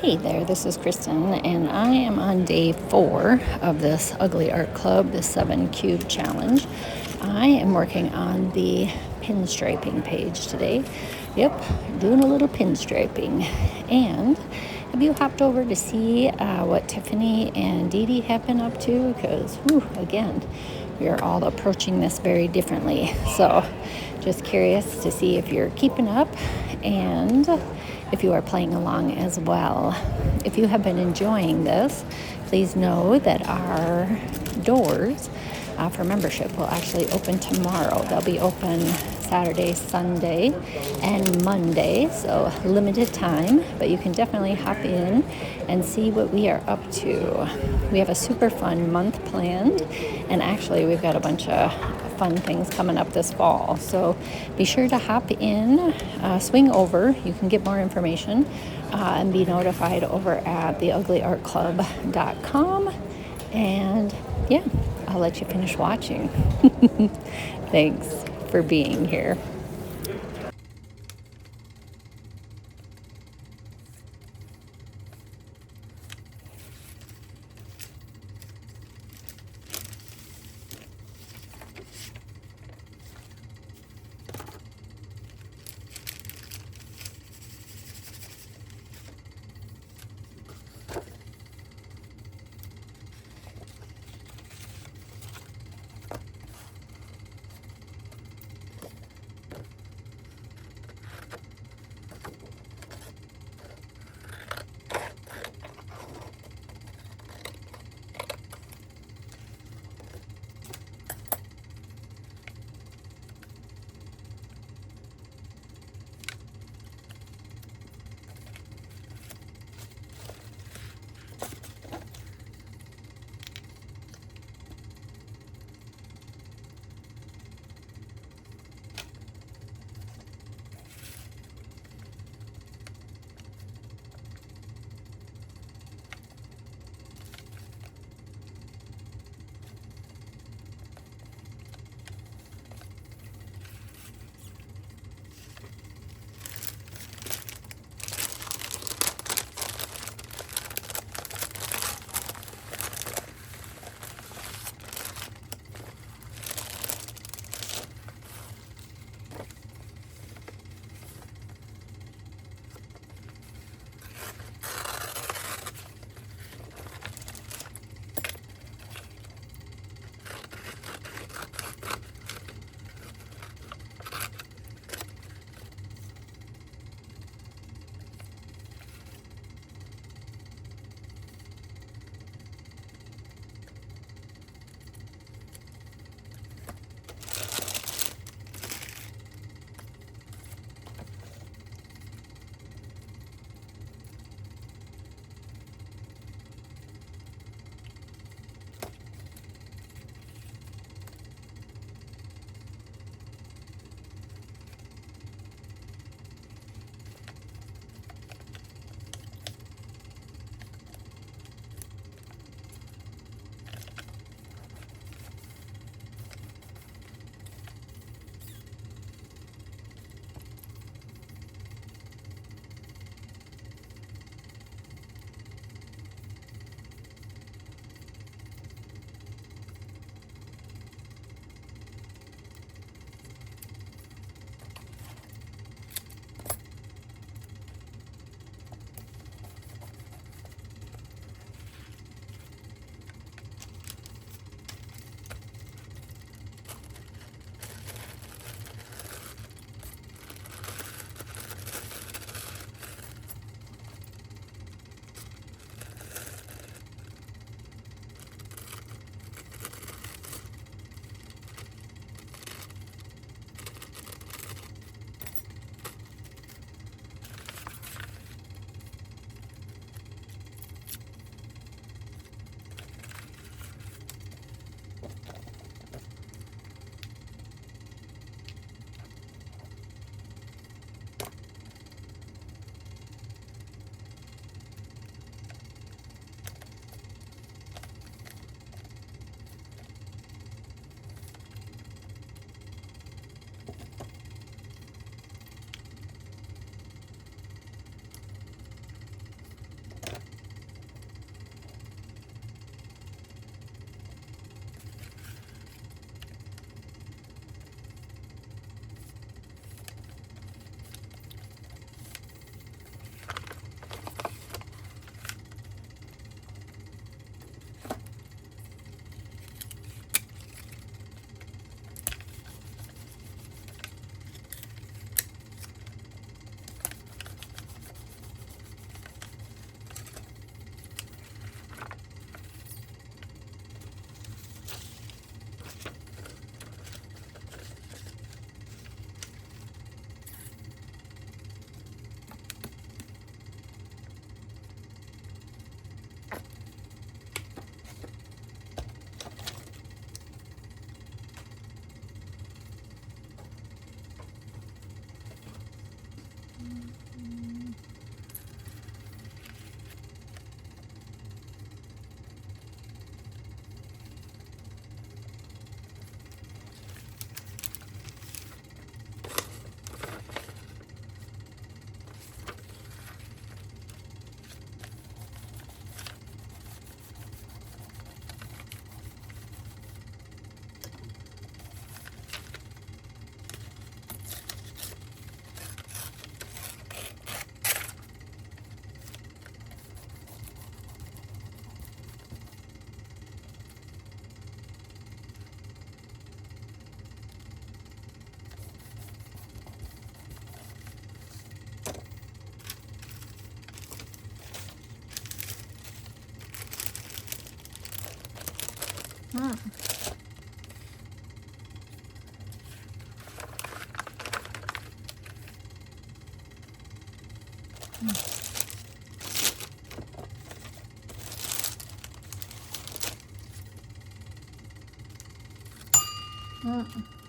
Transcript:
Hey there, this is Kristen, and I am on day 4 of this Ugly Art Club, the 7 Cube Challenge. I am working on the pinstriping page today. Yep, doing a little pinstriping. And have you hopped over to see what Tiffany and Dee Dee have been up to? Because, again, we are all approaching this very differently. So, just curious to see if you're keeping up and if you are playing along as well. If you have been enjoying this, please know that our doors for membership will actually open tomorrow. They'll be open Saturday, Sunday, and Monday, so limited time, but you can definitely hop in and see what we are up to. We have a super fun month planned, and actually we've got a bunch of fun things coming up this fall. So be sure to hop in, swing over. You can get more information and be notified over at theuglyartclub.com. And yeah, I'll let you finish watching. Thanks for being here. Hmm. Mm.